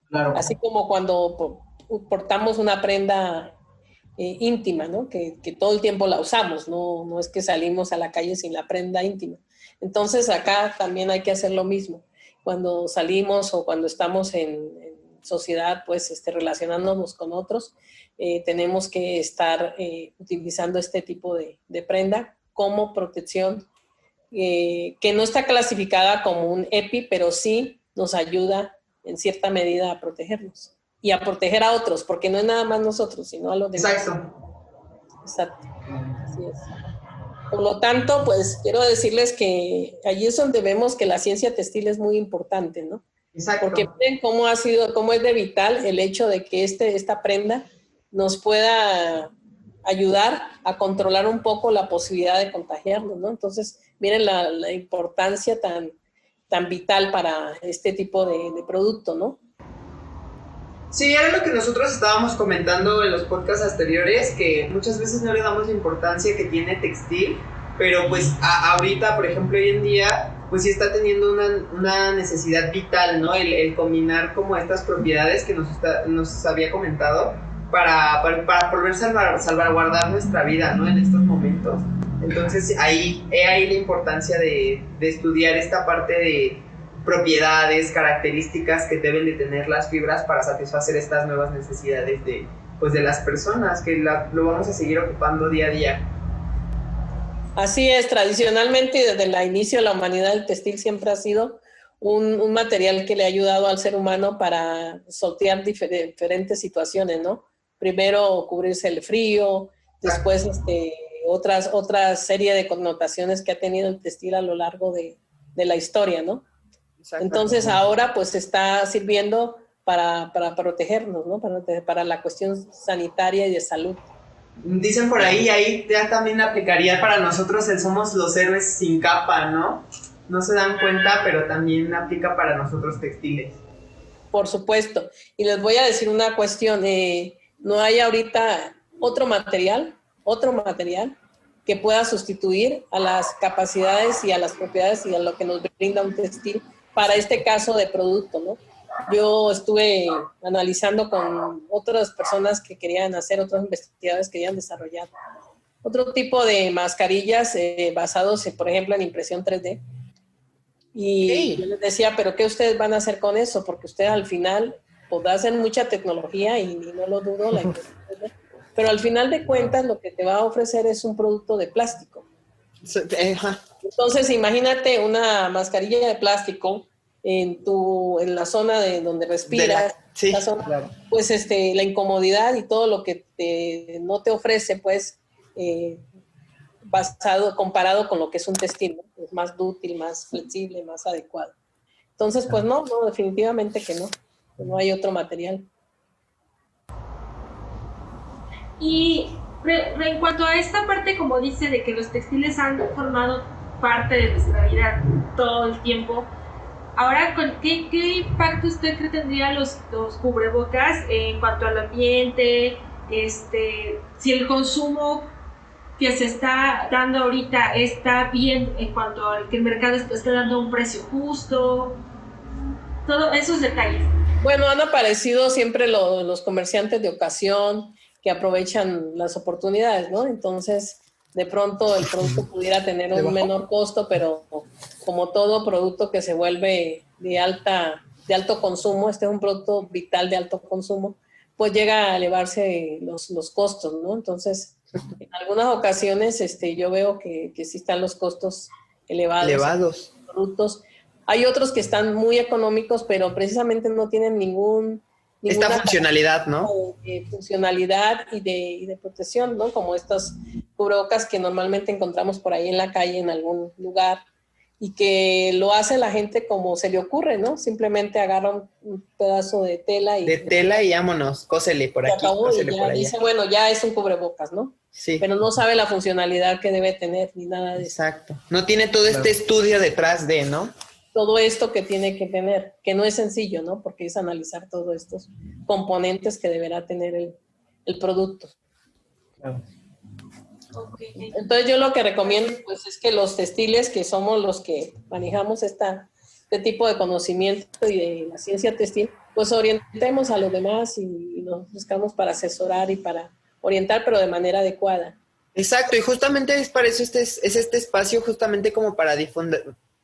Claro. Así como cuando portamos una prenda íntima, ¿no? Que todo el tiempo la usamos, no es que salimos a la calle sin la prenda íntima. Entonces acá también hay que hacer lo mismo. Cuando salimos o cuando estamos en sociedad, pues relacionándonos con otros, tenemos que estar utilizando este tipo de prenda como protección, que no está clasificada como un EPI, pero sí nos ayuda en cierta medida a protegernos y a proteger a otros, porque no es nada más nosotros, sino a los demás. Exacto. Así es. Por lo tanto, pues quiero decirles que allí es donde vemos que la ciencia textil es muy importante, ¿no? Exacto. Porque ven cómo es de vital el hecho de que esta prenda nos pueda ayudar a controlar un poco la posibilidad de contagiarnos, ¿no? Entonces, miren la importancia tan vital para este tipo de producto, ¿no? Sí, era lo que nosotros estábamos comentando en los podcasts anteriores, que muchas veces no le damos la importancia que tiene textil, pero pues ahorita, por ejemplo, hoy en día, pues sí está teniendo una necesidad vital, ¿no? El combinar como estas propiedades que nos había comentado para poder salvaguardar nuestra vida, ¿no? En estos momentos. Entonces ahí la importancia de estudiar esta parte de propiedades, características que deben de tener las fibras para satisfacer estas nuevas necesidades de las personas, que lo vamos a seguir ocupando día a día. Así es, tradicionalmente desde el inicio de la humanidad el textil siempre ha sido un material que le ha ayudado al ser humano para sortear diferentes situaciones, ¿no? Primero cubrirse el frío, después otra serie de connotaciones que ha tenido el textil a lo largo de la historia, ¿no? Entonces ahora pues está sirviendo para protegernos, ¿no? Para la cuestión sanitaria y de salud. Dicen por ahí ya también aplicaría para nosotros el somos los héroes sin capa, ¿no? No se dan cuenta, pero también aplica para nosotros textiles. Por supuesto. Y les voy a decir una cuestión. No hay ahorita otro material que pueda sustituir a las capacidades y a las propiedades y a lo que nos brinda un textil para este caso de producto, ¿no? Yo estuve analizando con otras personas que querían hacer, otros investigadores que querían desarrollar otro tipo de mascarillas basados, por ejemplo, en impresión 3D. Y yo les decía, ¿pero qué ustedes van a hacer con eso? Porque ustedes al final podrán hacer mucha tecnología y no lo dudo, la impresión 3D, pero al final de cuentas lo que te va a ofrecer es un producto de plástico. Entonces imagínate una mascarilla de plástico en la zona de donde respiras, la zona, claro. Pues la incomodidad y todo lo que no te ofrece, pues comparado con lo que es un textil, ¿no? Es más dúctil, más flexible, más adecuado. Entonces, pues no, definitivamente que no hay otro material. Y en cuanto a esta parte, como dice, de que los textiles han formado parte de nuestra vida todo el tiempo, ahora, ¿qué impacto usted cree tendría los cubrebocas en cuanto al ambiente? Si el consumo que se está dando ahorita está bien en cuanto a que el mercado está dando un precio justo, todos esos detalles. Bueno, han aparecido siempre los comerciantes de ocasión que aprovechan las oportunidades, ¿no? Entonces, de pronto el producto pudiera tener un menor costo, pero como todo producto que se vuelve de alto consumo, este es un producto vital de alto consumo, pues llega a elevarse los costos, ¿no? Entonces, en algunas ocasiones yo veo que sí están los costos elevados. En productos. Hay otros que están muy económicos, pero precisamente no tienen ninguna funcionalidad, ¿no? De funcionalidad y de protección, ¿no? Como estos cubrebocas que normalmente encontramos por ahí en la calle, en algún lugar, y que lo hace la gente como se le ocurre, ¿no? Simplemente agarra un pedazo de tela y vámonos, cósele por aquí, cósele por allá. Dice, bueno, ya es un cubrebocas, ¿no? Sí. Pero no sabe la funcionalidad que debe tener ni nada de eso. Exacto. No tiene todo este estudio detrás de, ¿no? Todo esto que tiene que tener, que no es sencillo, ¿no? Porque es analizar todos estos componentes que deberá tener el producto. Claro. Okay. Entonces yo lo que recomiendo pues es que los textiles, que somos los que manejamos este tipo de conocimiento y de la ciencia textil, pues orientemos a los demás y nos buscamos para asesorar y para orientar, pero de manera adecuada. Exacto, y justamente es para eso es este espacio justamente como para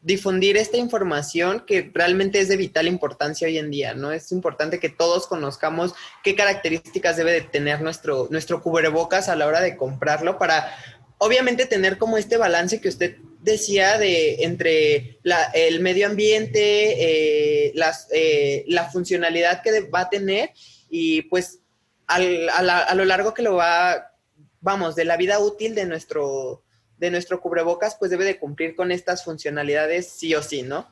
difundir esta información que realmente es de vital importancia hoy en día, ¿no? Es importante que todos conozcamos qué características debe de tener nuestro cubrebocas a la hora de comprarlo para, obviamente, tener como este balance que usted decía entre el medio ambiente, la funcionalidad que va a tener y, pues, a lo largo que lo va, de la vida útil de nuestro cubrebocas, pues debe de cumplir con estas funcionalidades sí o sí, ¿no?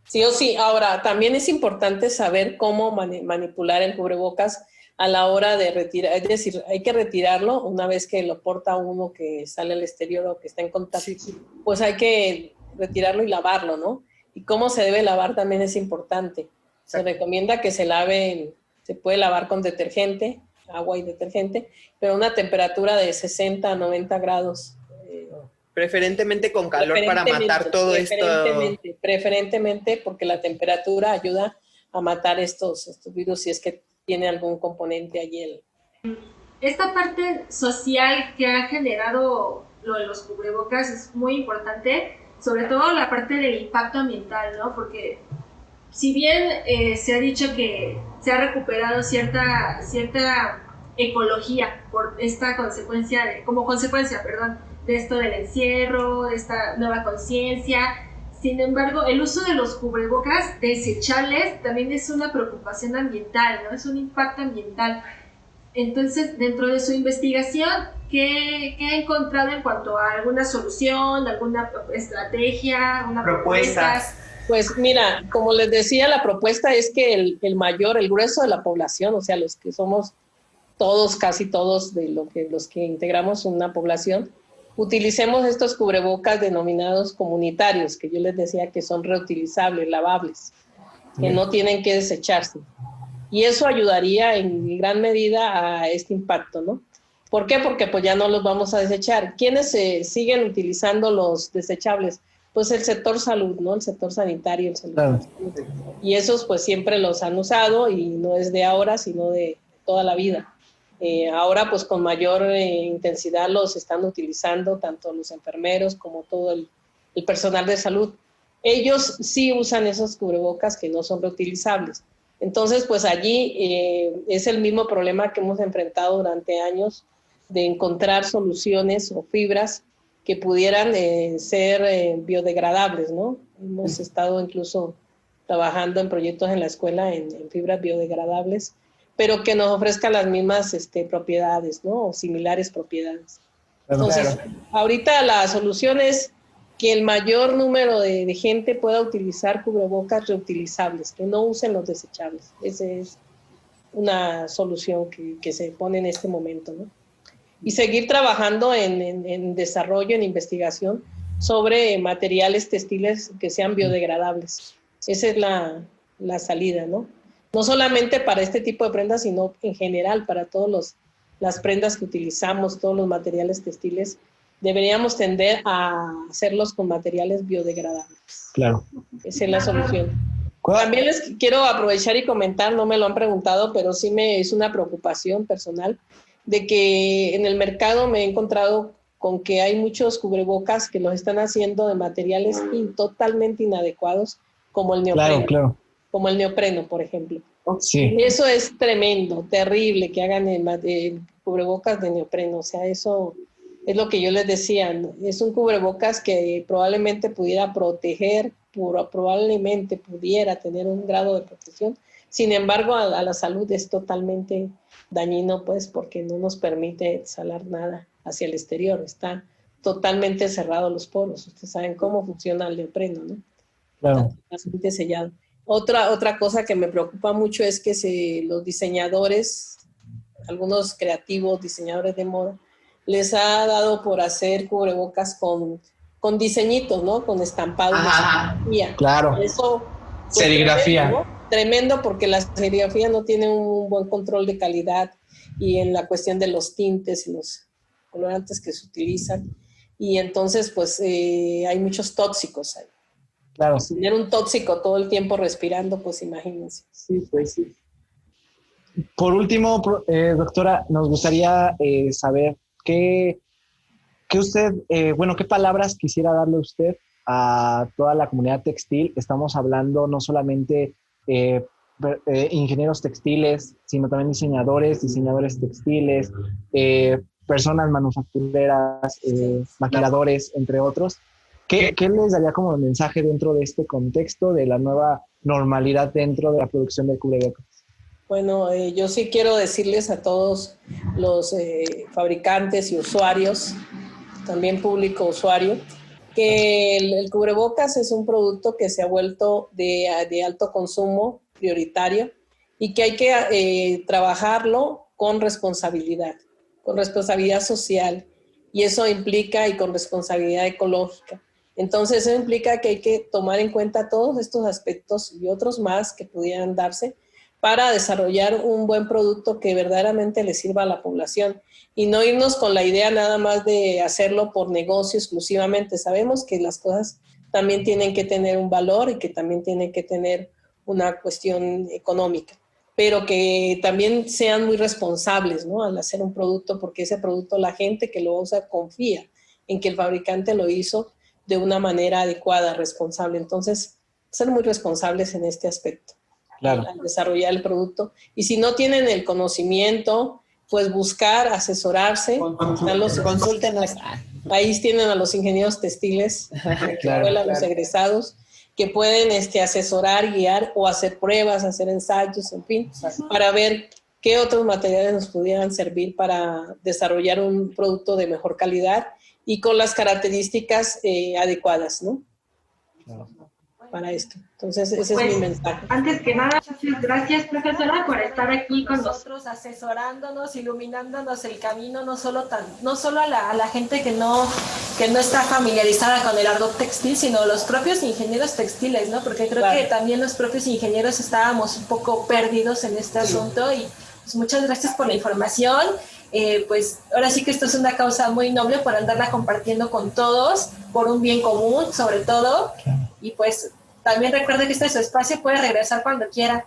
Sí o sí. Ahora, también es importante saber cómo manipular el cubrebocas a la hora de retirar, es decir, hay que retirarlo una vez que lo porta uno que sale al exterior o que está en contacto, pues hay que retirarlo y lavarlo, ¿no? Y cómo se debe lavar también es importante. Se recomienda que se lave, se puede lavar con detergente, agua y detergente, pero a una temperatura de 60 a 90 grados. Preferentemente con calor para matar todo esto. Preferentemente porque la temperatura ayuda a matar estos virus si es que tiene algún componente allí. Esta parte social que ha generado lo de los cubrebocas es muy importante, sobre todo la parte del impacto ambiental, ¿no? Porque si bien se ha dicho que se ha recuperado cierta ecología por esta consecuencia, como consecuencia, de esto del encierro, de esta nueva conciencia. Sin embargo, el uso de los cubrebocas desechables también es una preocupación ambiental, ¿no? Es un impacto ambiental. Entonces, dentro de su investigación, ¿qué ha encontrado en cuanto a alguna solución, alguna estrategia, una propuesta? Pues mira, como les decía, la propuesta es que el grueso de la población, o sea, los que somos todos, casi todos los que integramos una población, utilicemos estos cubrebocas denominados comunitarios, que yo les decía que son reutilizables, lavables, que no tienen que desecharse. Y eso ayudaría en gran medida a este impacto, ¿no? ¿Por qué? Porque pues ya no los vamos a desechar. ¿Quiénes siguen utilizando los desechables? Pues el sector salud, ¿no? El sector sanitario, el sector salud. Y esos pues siempre los han usado y no es de ahora, sino de toda la vida. Ahora pues con mayor intensidad los están utilizando tanto los enfermeros como todo el personal de salud. Ellos sí usan esos cubrebocas que no son reutilizables. Entonces pues allí es el mismo problema que hemos enfrentado durante años de encontrar soluciones o fibras que pudieran ser biodegradables, ¿no? Hemos estado incluso trabajando en proyectos en la escuela en fibras biodegradables, pero que nos ofrezcan las mismas propiedades, ¿no? O similares propiedades. Entonces, ahorita la solución es que el mayor número de gente pueda utilizar cubrebocas reutilizables, que no usen los desechables. Esa es una solución que se pone en este momento, ¿no? Y seguir trabajando en desarrollo, en investigación sobre materiales textiles que sean biodegradables. Esa es la salida, ¿no? No solamente para este tipo de prendas, sino en general para todas las prendas que utilizamos, todos los materiales textiles, deberíamos tender a hacerlos con materiales biodegradables. Claro. Esa es la solución. También les quiero aprovechar y comentar, no me lo han preguntado, pero sí es una preocupación personal, de que en el mercado me he encontrado con que hay muchos cubrebocas que los están haciendo de materiales totalmente inadecuados, como el neopreno. Claro. Como el neopreno, por ejemplo. Sí. Y eso es tremendo, terrible, que hagan el cubrebocas de neopreno. O sea, eso es lo que yo les decía, ¿no? Es un cubrebocas que probablemente pudiera proteger, probablemente pudiera tener un grado de protección. Sin embargo, a la salud es totalmente dañino, pues, porque no nos permite exhalar nada hacia el exterior. Está totalmente cerrado los poros. Ustedes saben cómo funciona el neopreno, ¿no? Claro. Está totalmente sellado. Otra cosa que me preocupa mucho es que los diseñadores, algunos creativos, diseñadores de moda, les ha dado por hacer cubrebocas con diseñitos, ¿no? Con estampados de serigrafía. Claro. Eso, pues, serigrafía. Tremendo, ¿no? Tremendo, porque la serigrafía no tiene un buen control de calidad y en la cuestión de los tintes y los colorantes que se utilizan. Y entonces, pues, hay muchos tóxicos ahí. Claro. Tener un tóxico todo el tiempo respirando, pues imagínense. Sí, pues sí. Por último, doctora, nos gustaría saber qué palabras quisiera darle usted a toda la comunidad textil. Estamos hablando no solamente ingenieros textiles, sino también diseñadores textiles, personas manufactureras, maquiladores, entre otros. ¿Qué les daría como mensaje dentro de este contexto de la nueva normalidad dentro de la producción de cubrebocas? Bueno, yo sí quiero decirles a todos los fabricantes y usuarios, también público usuario, que el cubrebocas es un producto que se ha vuelto de alto consumo prioritario y que hay que trabajarlo con responsabilidad social, y eso implica, y con responsabilidad ecológica. Entonces, eso implica que hay que tomar en cuenta todos estos aspectos y otros más que pudieran darse para desarrollar un buen producto que verdaderamente le sirva a la población y no irnos con la idea nada más de hacerlo por negocio exclusivamente. Sabemos que las cosas también tienen que tener un valor y que también tienen que tener una cuestión económica, pero que también sean muy responsables, ¿no?, al hacer un producto, porque ese producto la gente que lo usa confía en que el fabricante lo hizo de una manera adecuada, responsable. Entonces, ser muy responsables en este aspecto, Claro. al desarrollar el producto. Y si no tienen el conocimiento, pues buscar, asesorarse. Consúltenos. Ahí tienen a los ingenieros textiles, Claro, los egresados, que pueden asesorar, guiar o hacer pruebas, hacer ensayos, en fin, para ver qué otros materiales nos pudieran servir para desarrollar un producto de mejor calidad y con las características adecuadas, ¿no? Claro. Para esto. Entonces, ese Pues, es mi mensaje. Antes que nada, muchas gracias, profesora, por estar aquí con nosotros, asesorándonos, iluminándonos el camino, no solo a la gente que no está familiarizada con el ardor textil, sino los propios ingenieros textiles, ¿no? Porque creo que también los propios ingenieros estábamos un poco perdidos en este asunto y pues, muchas gracias por la información. Pues ahora sí que esto es una causa muy noble por andarla compartiendo con todos, por un bien común sobre todo, y pues también recuerde que este es su espacio, puede regresar cuando quiera.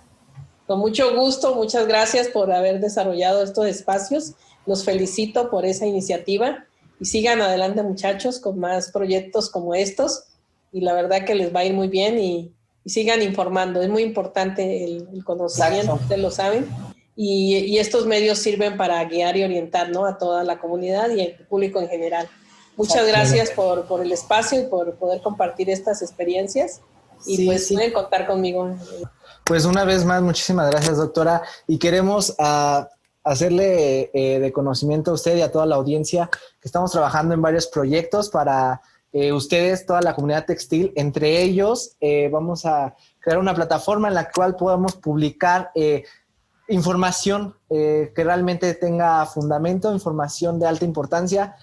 Con mucho gusto, muchas gracias por haber desarrollado estos espacios, los felicito por esa iniciativa y sigan adelante, muchachos, con más proyectos como estos, y la verdad que les va a ir muy bien y sigan informando, es muy importante el conocimiento, ustedes lo saben. Y estos medios sirven para guiar y orientar, ¿no?, a toda la comunidad y al público en general. Muchas gracias por el espacio y por poder compartir estas experiencias. Y pueden contar conmigo. Pues una vez más, muchísimas gracias, doctora. Y queremos hacerle de conocimiento a usted y a toda la audiencia que estamos trabajando en varios proyectos para ustedes, toda la comunidad textil. Entre ellos, vamos a crear una plataforma en la cual podamos publicar información que realmente tenga fundamento, información de alta importancia,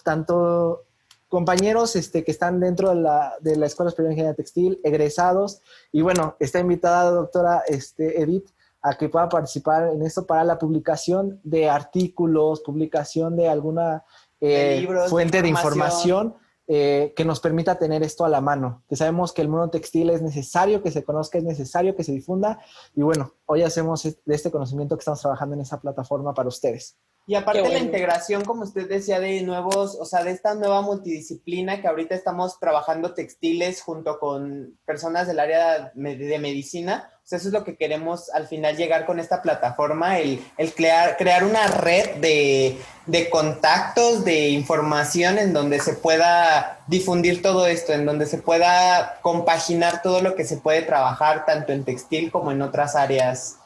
tanto compañeros que están dentro de la Escuela Superior de Ingeniería Textil, egresados, y bueno, está invitada doctora Edith a que pueda participar en esto para la publicación de artículos, publicación de alguna libros, fuente de información que nos permita tener esto a la mano, que sabemos que el mundo textil es necesario que se conozca, es necesario que se difunda, y bueno, hoy hacemos de este conocimiento que estamos trabajando en esa plataforma para ustedes. Y aparte la integración, como usted decía, de nuevos, o sea, de esta nueva multidisciplina que ahorita estamos trabajando textiles junto con personas del área de medicina, o sea, eso es lo que queremos al final llegar con esta plataforma, el crear una red de contactos, de información en donde se pueda difundir todo esto, en donde se pueda compaginar todo lo que se puede trabajar tanto en textil como en otras áreas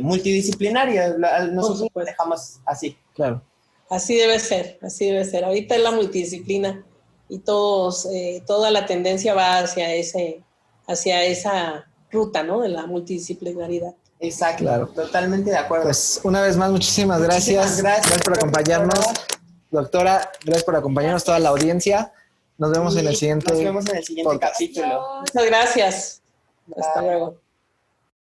multidisciplinarias. Nosotros lo dejamos así. Claro. Así debe ser, así debe ser. Ahorita es la multidisciplina y toda la tendencia va hacia esa ruta, ¿no?, de la multidisciplinaridad. Exacto, claro. Totalmente de acuerdo. Pues una vez más, muchísimas gracias. Gracias por acompañarnos. Doctora, gracias por acompañarnos, toda la audiencia. Nos vemos en el siguiente capítulo. Muchas gracias. Hasta luego.